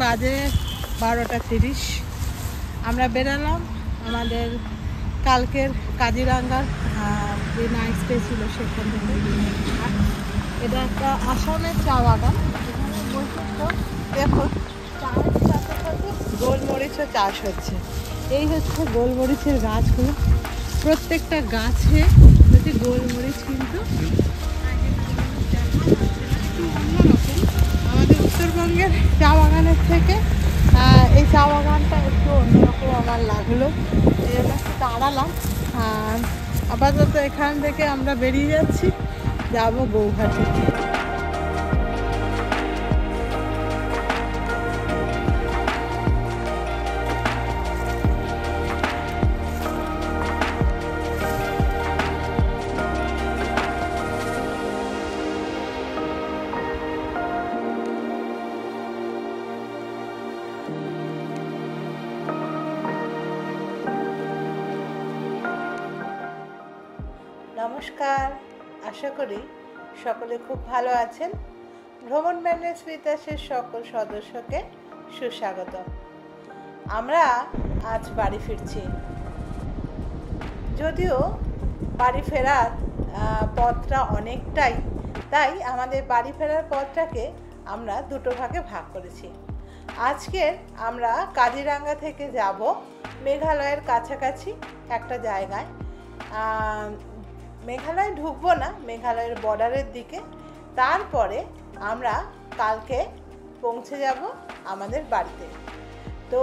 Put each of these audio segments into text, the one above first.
বাজে 12:30। আমরা বেরালাম আমাদের কালকের কাজিরাঙ্গার যে নাইট স্টে ছিল সেখান থেকে। এটা একটা আসামের চা বাগান। এখানে বৈশিষ্ট্য দেখুন, চায়ের সাথে সাথে গোলমরিচও চাষ হচ্ছে। এই হচ্ছে গোলমরিচের গাছগুলো, প্রত্যেকটা গাছে হচ্ছে গোলমরিচ। কিন্তু একটু অন্যরকম আমাদের উত্তরবঙ্গের চা বাগানের থেকে এই চা বাগানটা একটু অন্যরকম আমার লাগলো, এই জন্য একটু দাঁড়ালাম। আপাতত এখান থেকে আমরা বেরিয়ে যাচ্ছি, যাবো গৌহাটি। নমস্কার, আশা করি সকলে খুব ভালো আছেন। ভ্রমণ ম্যানেজ বিতাসের সকল সদস্যকে সুস্বাগত। আমরা আজ বাড়ি ফিরছি, যদিও বাড়ি ফেরার পথটা অনেকটাই, তাই আমাদের বাড়ি ফেরার পথটাকে আমরা দুটো ভাগে ভাগ করেছি। আজকে আমরা কাজিরাঙ্গা থেকে যাব মেঘালয়ের কাছাকাছি একটা জায়গায়। মেঘালয় ঢুকবো না, মেঘালয়ের বর্ডারের দিকে। তারপরে আমরা কালকে পৌঁছে যাব আমাদের বাড়িতে। তো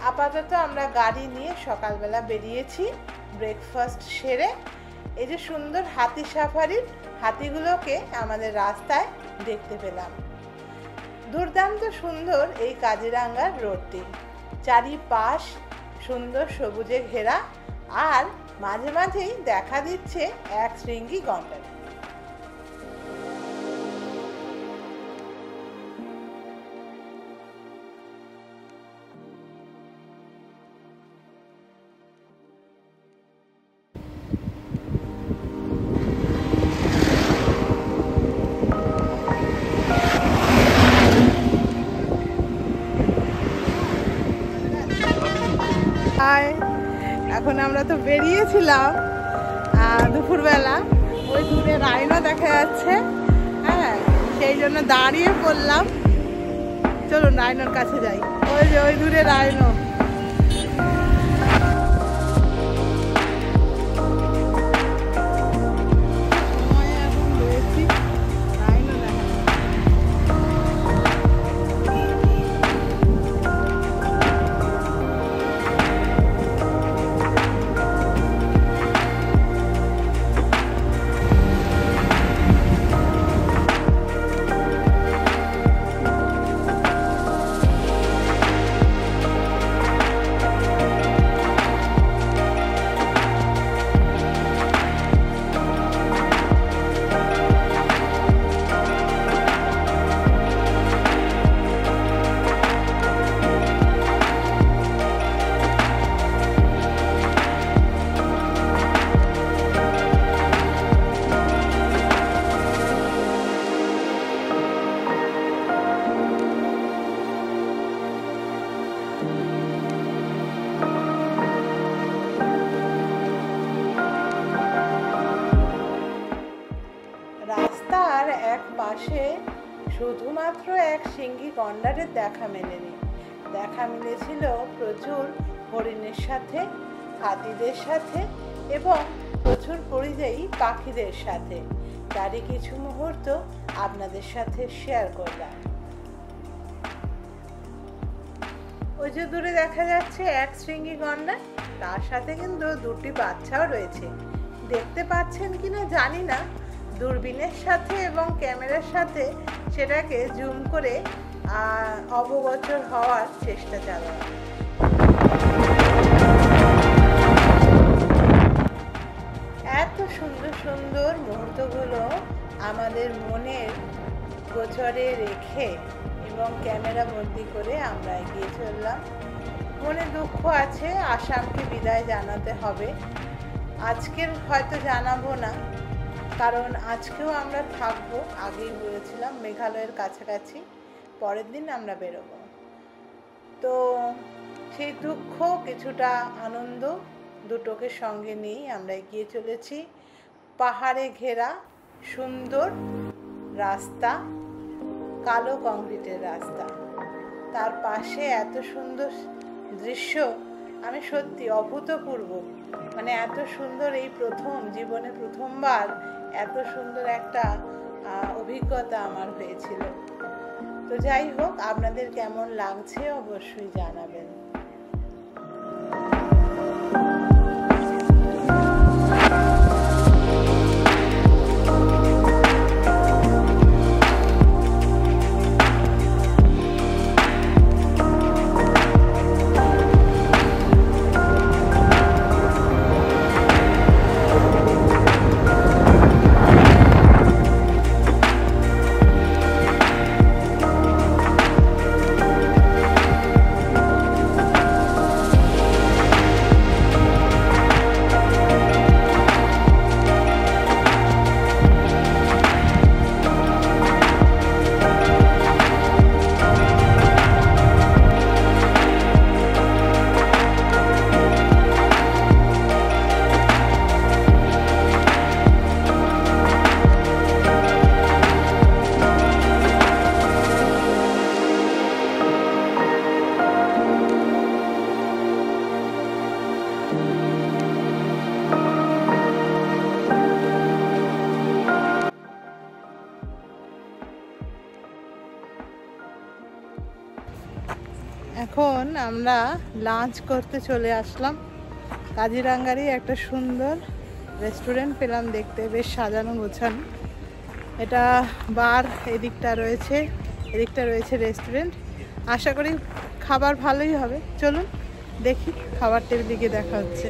আপাতত আমরা গাড়ি নিয়ে সকালবেলা বেরিয়েছি, ব্রেকফাস্ট সেরে। এই যে সুন্দর হাতি সাফারির হাতিগুলোকে আমাদের রাস্তায় দেখতে পেলাম। দুর্দান্ত সুন্দর এই কাজিরাঙ্গার রোডটি, চারিপাশ সুন্দর সবুজে ঘেরা, আর মাঝে মাঝেই দেখা দিচ্ছে এক শৃঙ্গী গন্ডার। এখন আমরা তো বেরিয়েছিলাম দুপুরবেলা, ওই দূরে রাইনো দেখা যাচ্ছে, হ্যাঁ, সেই জন্য দাঁড়িয়ে পড়লাম। চলুন রাইনোর কাছে যাই। ওই যে ওই দূরে রাইনো। রাস্তার এক পাশে শুধুমাত্র এক শৃঙ্গী গন্ডারের দেখা মেলেনি, দেখা মিলেছিল প্রচুর হরিণের সাথে, হাতিদের সাথে এবং প্রচুর পরিযায়ী পাখিদের সাথে। তারই কিছু মুহূর্ত আপনাদের সাথে শেয়ার করলাম। ওই যে দূরে দেখা যাচ্ছে এক শৃঙ্গী গন্ডার, তার সাথে কিন্তু দুটি বাচ্চাও রয়েছে। দেখতে পাচ্ছেন কিনা জানি না, দূরবীনের সাথে এবং ক্যামেরার সাথে সেটাকে জুম করে অবগোচর হওয়ার চেষ্টা চালানো। এত সুন্দর সুন্দর মুহূর্তগুলো আমাদের মনের গোচরে রেখে এবং ক্যামেরা বন্দি করে আমরা এগিয়ে চললাম। মনে দুঃখ আছে, আসামকে বিদায় জানাতে হবে। আজকের হয়তো জানাবো না, কারণ আজকেও আমরা থাকবো, আগেই বলেছিলাম মেঘালয়ের কাছাকাছি। পরের দিন আমরা বেরোবো। তো সেই দুঃখ কিছুটা আনন্দ দুটোকে সঙ্গে নিয়েই আমরা এগিয়ে চলেছি। পাহাড়ে ঘেরা সুন্দর রাস্তা, কালো কংক্রিটের রাস্তা, তার পাশে এত সুন্দর দৃশ্য, আমি সত্যি অভূতপূর্ব, মানে এত সুন্দর, এই প্রথম জীবনে প্রথমবার এত সুন্দর একটা অভিজ্ঞতা আমার হয়েছিল। তো যাই হোক, আপনাদের কেমন লাগছে অবশ্যই জানাবেন। এখন আমরা লাঞ্চ করতে চলে আসলাম। কাজিরাঙ্গারই একটা সুন্দর রেস্টুরেন্ট পেলাম দেখতে, বেশ সাজানো গোছানো। এটা বার, এদিকটা রয়েছে, এদিকটা রয়েছে রেস্টুরেন্ট। আশা করি খাবার ভালোই হবে। চলুন দেখি, খাবার টেবিলে গিয়ে দেখা হচ্ছে।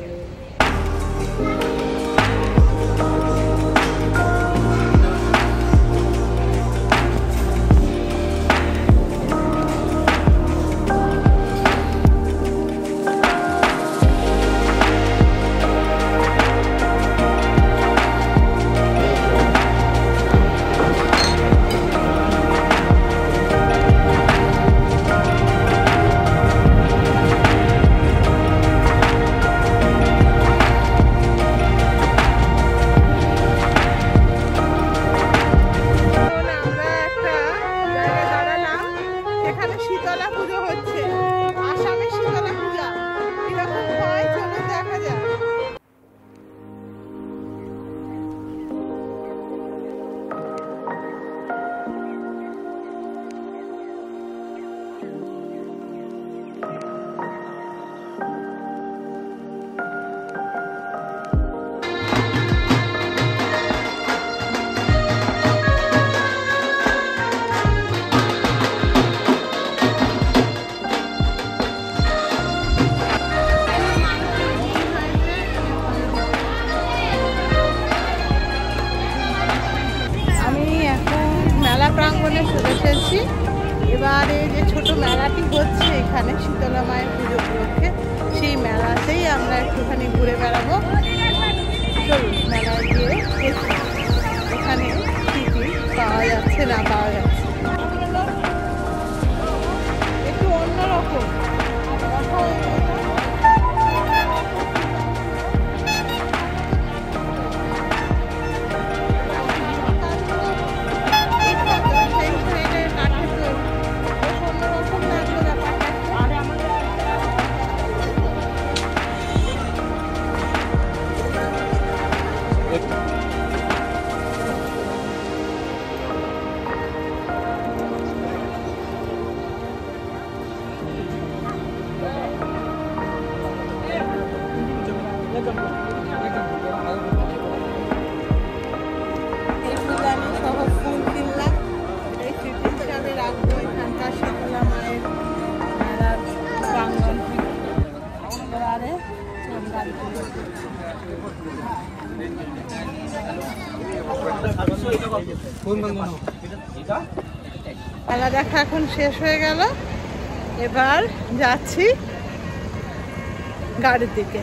শীতলা পুজো হচ্ছে, আসামের শীতলা পূজা কিরকম হয় চলুন দেখা যাক। প্রাঙ্গণে চলে এসেছি। এবারে যে ছোট মেলাটি হচ্ছে এখানে শীতলা মায়ের পুজো উপলক্ষে, সেই মেলাতেই আমরা একটুখানি ঘুরে বেড়াবো। চলুন মেলায় গিয়ে দেখি এখানে কী কী পাওয়া যাচ্ছে না পাওয়া যাচ্ছে। একটু অন্যরকম মেলা দেখা এখন শেষ হয়ে গেল। এবার যাচ্ছি গাড়ির দিকে।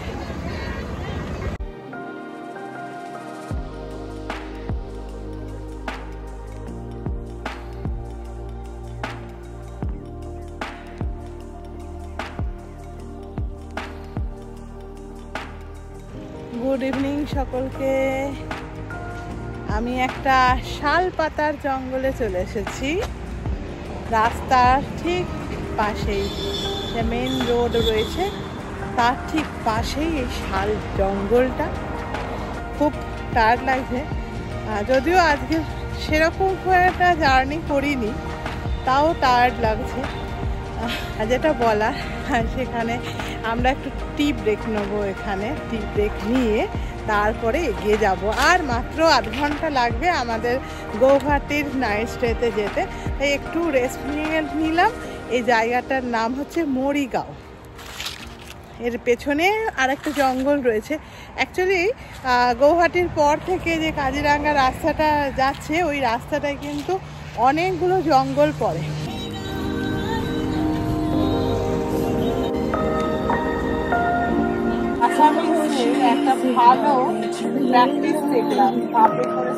গুড ইভিনিং সকলকে। আমি একটা শাল পাতার জঙ্গলে চলে এসেছি, রাস্তার ঠিক পাশেই, যে মেন রোড রয়েছে তার ঠিক পাশেই এই শাল জঙ্গলটা। খুব টায়ার্ড লাগছে, যদিও আজকে সেরকম একটা জার্নি করিনি, তাও টায়ার্ড লাগছে। যেটা বলার, সেখানে আমরা একটু টি ব্রেক নেবো, এখানে টি ব্রেক নিয়ে তারপরে এগিয়ে যাব। আর মাত্র আধ ঘন্টা লাগবে আমাদের গৌহাটির নাইট স্টেতে যেতে, তাই একটু রেস্ট নিয়ে নিলাম। এই জায়গাটার নাম হচ্ছে মরিগাঁও। এর পেছনে আরেকটা জঙ্গল রয়েছে। অ্যাকচুয়ালি গৌহাটির পর থেকে যে কাজিরাঙ্গা রাস্তাটা যাচ্ছে, ওই রাস্তাটায় কিন্তু অনেকগুলো জঙ্গল পড়ে। আসামে একটা ভালো প্র্যাকটিস দেখলাম, ভাবে করে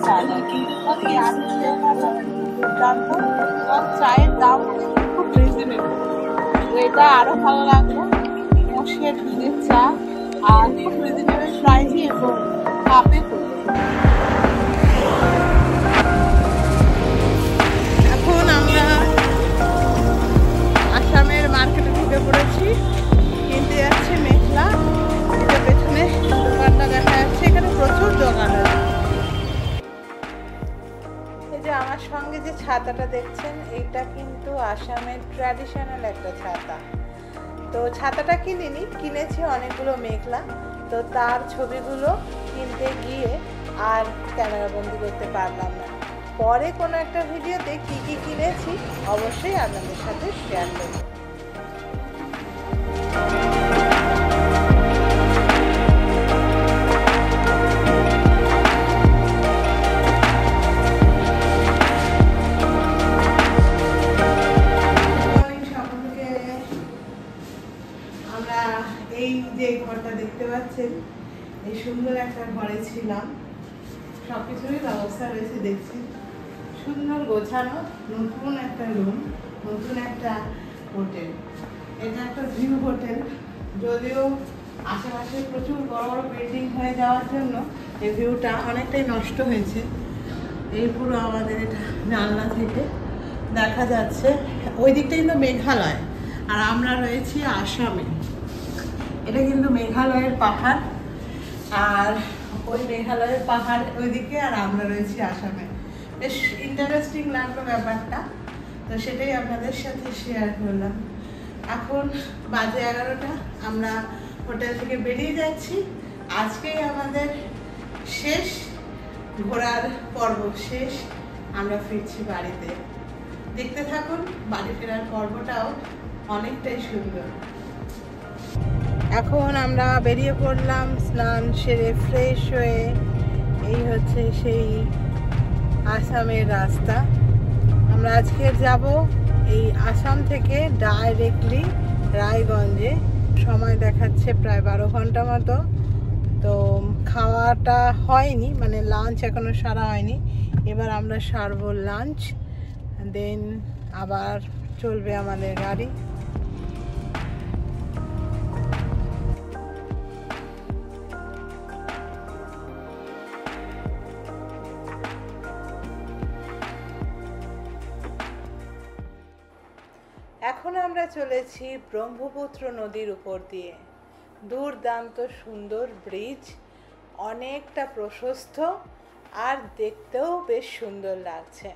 দুর্দান্ত এবং চায়ের দাম খুব রিজনেবল। তো এটা আরো ভালো লাগলো, মোষের দুধের চা আর খুব রিজনেবল প্রাইসে এবং কাপে করে। এখন আমরা আসামের মার্কেটে ঢুকে পড়েছি, কিনতে যাচ্ছে মেঘলা। এটা পেছনে দোকানটা দেখা যাচ্ছে, এখানে প্রচুর দোকান আছে। এই যে আমার সঙ্গে যে ছাতাটা দেখছেন, এটা কিন্তু আসামের ট্র্যাডিশনাল একটা ছাতা। তো ছাতাটা কিনেছি অনেকগুলো মেঘলা। তো তার ছবিগুলো কিনতে গিয়ে আর ক্যামেরা বন্দি করতে পারলাম না। পরে কোনো একটা ভিডিওতে কী কী কিনেছি অবশ্যই আপনাদের সাথে শেয়ার করব। এই যে ঘরটা দেখতে পাচ্ছেন, এই সুন্দর একটা ঘরে ছিলাম। সবকিছুরই ব্যবস্থা রয়েছে দেখছি, সুন্দর গোছানো, নতুন একটা রুম, নতুন একটা হোটেল। এটা একটা ভিউ হোটেল, যদিও আশেপাশে প্রচুর বড় বড় বিল্ডিং হয়ে যাওয়ার জন্য এই ভিউটা অনেকটাই নষ্ট হয়েছে। এই পুরো আমাদের এটা জানলা থেকে দেখা যাচ্ছে, ওই দিকটা কিন্তু মেঘালয় আর আমরা রয়েছি আসামে। এটা কিন্তু মেঘালয়ের পাহাড়, আর ওই মেঘালয়ের পাহাড় ওইদিকে, আর আমরা রয়েছি আসামে। বেশ ইন্টারেস্টিং লাগলো ব্যাপারটা, তো সেটাই আপনাদের সাথে শেয়ার করলাম। এখন বাজে 11টা, আমরা হোটেল থেকে বেরিয়ে যাচ্ছি। আজকেই আমাদের শেষ ঘোরার পর্ব শেষ, আমরা ফিরছি বাড়িতে। দেখতে থাকুন, বাড়ি ফেরার পর্বটাও অনেকটাই সুন্দর। এখন আমরা বেরিয়ে পড়লাম স্নান সেরে ফ্রেশ হয়ে। এই হচ্ছে সেই আসামের রাস্তা। আমরা আজকে যাব এই আসাম থেকে ডাইরেক্টলি রায়গঞ্জে। সময় দেখাচ্ছে প্রায় 12 ঘন্টা মতো। তো খাওয়াটা হয়নি, মানে লাঞ্চ এখনো সারা হয়নি। এবার আমরা সারবো লাঞ্চ, দেন আবার চলবে আমাদের গাড়ি। এখন আমরা চলেছি ব্রহ্মপুত্র নদীর উপর দিয়ে। দুর্দান্ত সুন্দর ব্রিজ, অনেকটা প্রশস্ত আর দেখতেও বেশ সুন্দর লাগছে।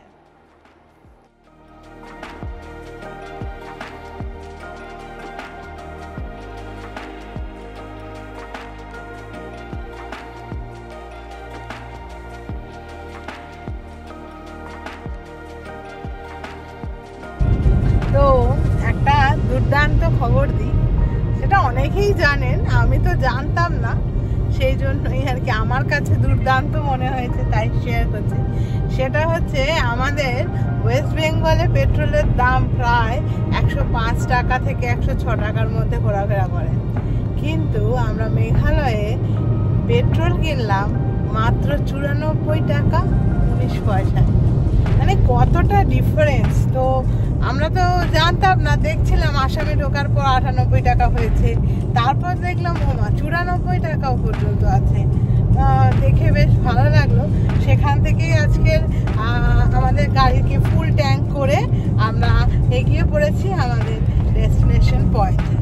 তো একটা দুর্দান্ত খবর দিই, সেটা অনেকেই জানেন, আমি তো জানতাম না, সেই জন্যই আর কি আমার কাছে দুর্দান্ত মনে হয়েছে, তাই শেয়ার করছি। সেটা হচ্ছে আমাদের ওয়েস্ট বেঙ্গলে পেট্রোলের দাম প্রায় 105 টাকা থেকে 106 টাকার মধ্যে ঘোরাফেরা করে, কিন্তু আমরা মেঘালয়ে পেট্রোল কিনলাম মাত্র 94 টাকা 19 পয়সায়। মানে কতটা ডিফারেন্স! তো আমরা তো জানতাম না, দেখছিলাম আসামে ঢোকার পর 98 টাকা হয়েছে, তারপর দেখলাম 94 টাকাও পর্যন্ত আছে। দেখে বেশ ভালো লাগলো। সেখান থেকেই আজকের আমাদের গাড়িকে ফুল ট্যাঙ্ক করে আমরা এগিয়ে পড়েছি আমাদের ডেস্টিনেশন পয়েন্টে।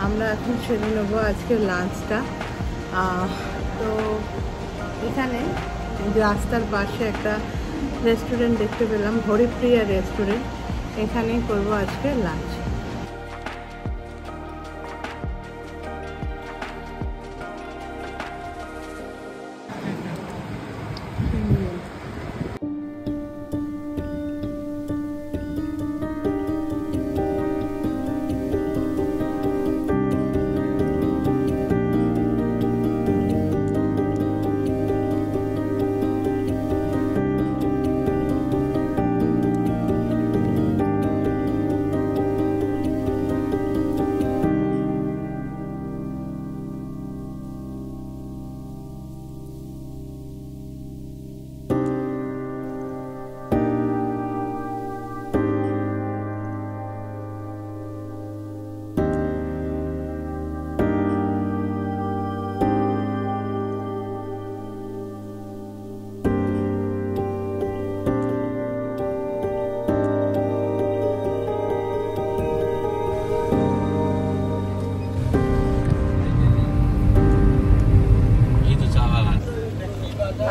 আমরা এখন সেরে নেবো আজকের লাঞ্চটা। তো এখানে রাস্তার পাশে একটা রেস্টুরেন্ট দেখতে পেলাম, হরিপ্রিয়া রেস্টুরেন্ট, এখানেই করবো আজকে লাঞ্চ।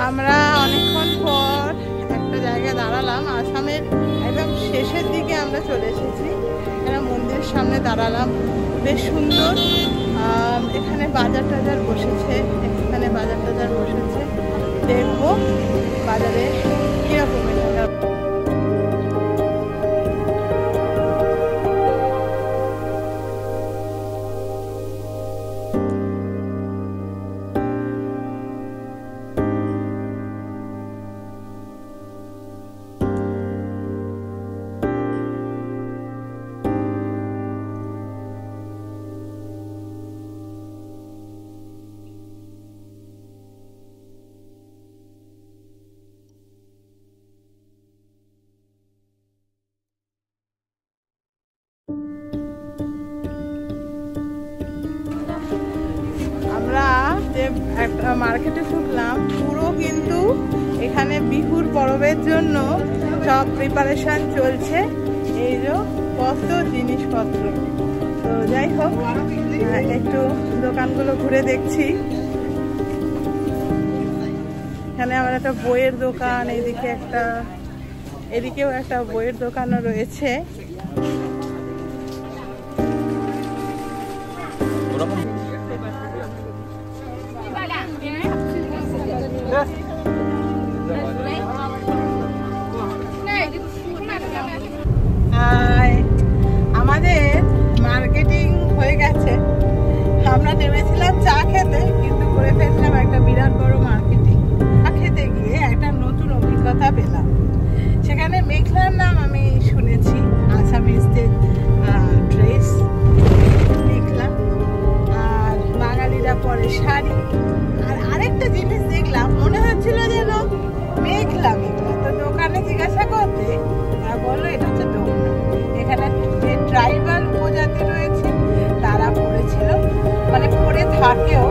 আমরা অনেকক্ষণ পর একটা জায়গায় দাঁড়ালাম, আসামের একদম শেষের দিকে আমরা চলে এসেছি। এখানে মন্দিরের সামনে দাঁড়ালাম, বেশ সুন্দর। এখানে বাজার টাজার বসেছে, দেখবো বাজারে কিরকম এটা। আমরা যে একটা মার্কেটে ঢুকলাম, পুরো কিন্তু এখানে বিহুর পরবের জন্য সব প্রিপারেশন চলছে। এই যে কত জিনিসপত্র। তো যাই হোক, একটু দোকানগুলো ঘুরে দেখছি। এখানে আমার একটা বইয়ের দোকান, এদিকেও একটা বইয়ের দোকানও রয়েছে। আমাদের মার্কেটিং হয়ে গেছে। আমরা নেমেছিলাম চা খেতে, কিন্তু করে ফেললাম একটা বিরাট বড় মার্কেটিং। চা খেতে গিয়ে একটা নতুন অভিজ্ঞতা পেলাম। সেখানে মেঘলার নাম আমি শুনেছি, আসামিজদের ড্রেস মেঘলা, আর বাঙালিরা পরে শাড়ি। আর আরেকটা জিনিস দেখলাম, মনে হচ্ছিল যেন মেঘলা। তো দোকানে জিজ্ঞাসা করতে বললো এটা হচ্ছে দোকান। এখানে যে ট্রাইবাল উপজাতি রয়েছে তারা পরেছিল, মানে পরে থাকেও।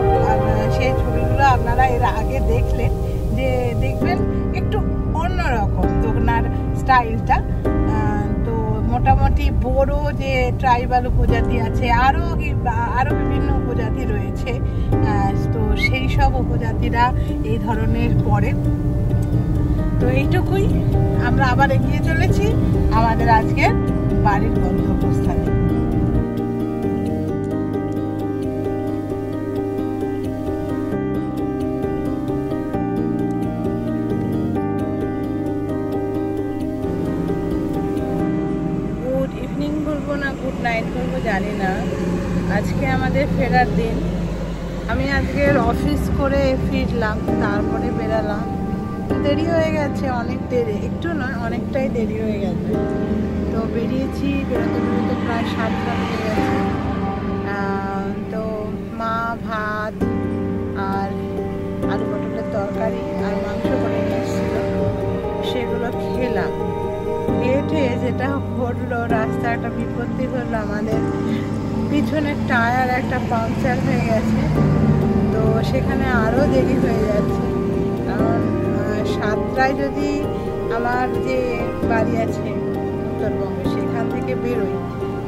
সেই ছবিগুলো আপনারা এর আগে দেখলেন, যে দেখবেন একটু অন্যরকম দোকানের স্টাইলটা। তো মোটামুটি বড় যে ট্রাইবাল উপজাতি আছে, আরও বিভিন্ন উপজাতি রয়েছে। তো সেই সব উপজাতিরা এই ধরনের পরে। তো এইটুকুই, আমরা আবার এগিয়ে চলেছি আমাদের আজকের বাড়ির গন্তব্যস্থানে। গুড ইভিনিং বলবো না গুড নাইট বলবো জানি না। আজকে আমাদের ফেরার দিন। আমি আজকের অফিস করে ফিরলাম, তারপরে বেরালাম। দেরি হয়ে গেছে, অনেক দেরি, একটু নয় অনেকটাই দেরি হয়ে গেছে। তো বেরিয়েছি, বেরোতে প্রায় 7টা বেজে গেছে। তো মা ভাত আর আলু পটলের তরকারি আর মাংস করে নিয়ে এসেছিল, সেগুলো খেলাম। খেয়ে লেটে যেটা ঘটলো, রাস্তা একটা বিপত্তি হলো, আমাদের পিছনের টায়ার একটা পাংচার হয়ে গেছে। তো সেখানে আরও দেরি হয়ে যাচ্ছে, কারণ 7টায় যদি আমার যে বাড়ি আছে উত্তরবঙ্গে সেখান থেকে বেরোই,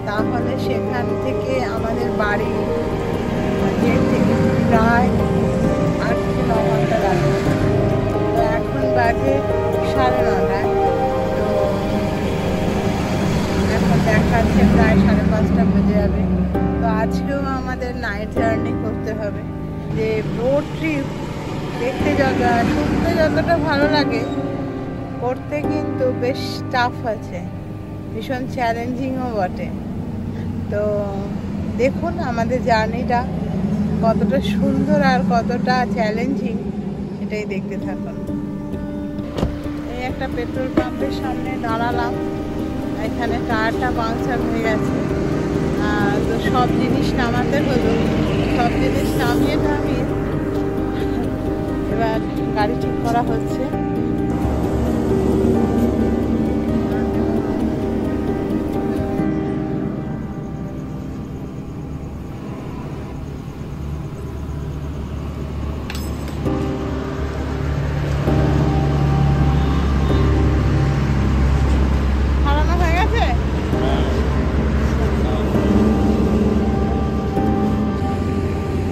তাহলে সেখান থেকে আমাদের বাড়ি যেতে প্রায় 8 থেকে 9 ঘন্টা লাগবে। তো এখন বাজে 9:30। তো এখন দেখাচ্ছে প্রায় 5:30 বেজে যাবে। তো আজকেও আমাদের নাইট জার্নি করতে হবে। যে রোড ট্রিপ দেখতে শুনতে যতটা ভালো লাগে, করতে কিন্তু বেশ টাফ আছে, ভীষণ চ্যালেঞ্জিংও বটে। তো দেখুন আমাদের জার্নিটা কতটা সুন্দর আর কতটা চ্যালেঞ্জিং, এটাই দেখতে থাকুন। এই একটা পেট্রোল পাম্পের সামনে দাঁড়ালাম, এখানে টায়ারটা পাংচার হয়ে গেছে। তো সব জিনিস নামাতে হলো, সব জিনিস নামিয়ে এবার গাড়ি ঠিক করা হচ্ছে।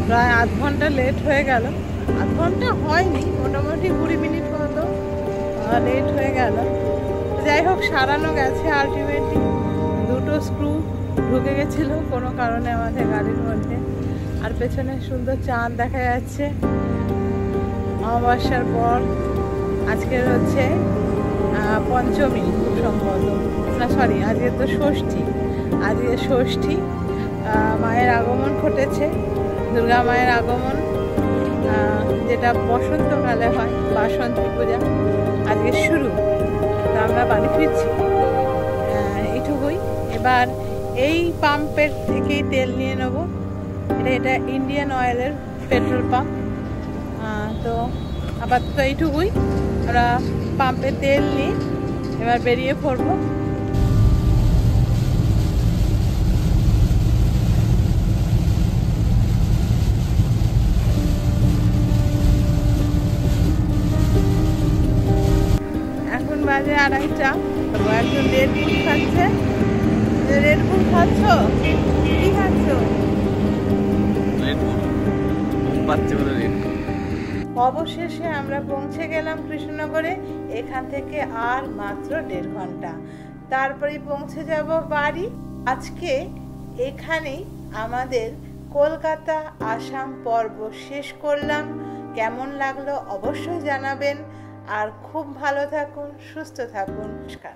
প্রায় 8 ঘন্টা লেট হয়ে গেল, 8 ঘন্টা হয়নি, মোটামুটি 20 মিনিট মতো লেট হয়ে গেল। যাই হোক, সারানো গেছে আলটিমেটলি। 2টো স্ক্রু ঢুকে গেছিল কোনো কারণে আমাদের গাড়ির মধ্যে। আর পেছনে সুন্দর চাঁদ দেখা যাচ্ছে। অমাবস্যার পর আজকের হচ্ছে পঞ্চমী, খুব সম্ভবত, না সরি, আজকে তো ষষ্ঠী। আজকে ষষ্ঠী, মায়ের আগমন ঘটেছে, দুর্গা মায়ের আগমন, যেটা বসন্তকালে হয়, বাসন্তী পূজা আজকে শুরু। তো আমরা বাড়ি ফিরছি, এইটুকুই। এবার এই পাম্পের থেকেই তেল নিয়ে নেবো। এটা ইন্ডিয়ান অয়েলের পেট্রোল পাম্প। তো আপাতত এইটুকুই, আমরা পাম্পে তেল নিয়ে এবার বেরিয়ে পড়বো। এখন বাজে 2:30। একজন রেডবুল খাচ্ছে। রেডবুল খাচ্ছ? কি খাচ্ছ? অবশেষে আমরা পৌঁছে গেলাম কৃষ্ণনগরে। এখান থেকে আর মাত্র 1.5 ঘন্টা, তারপরেই পৌঁছে যাব বাড়ি। আজকে এখানেই আমাদের কলকাতা আসাম পর্ব শেষ করলাম। কেমন লাগলো অবশ্যই জানাবেন। আর খুব ভালো থাকুন, সুস্থ থাকুন। নমস্কার।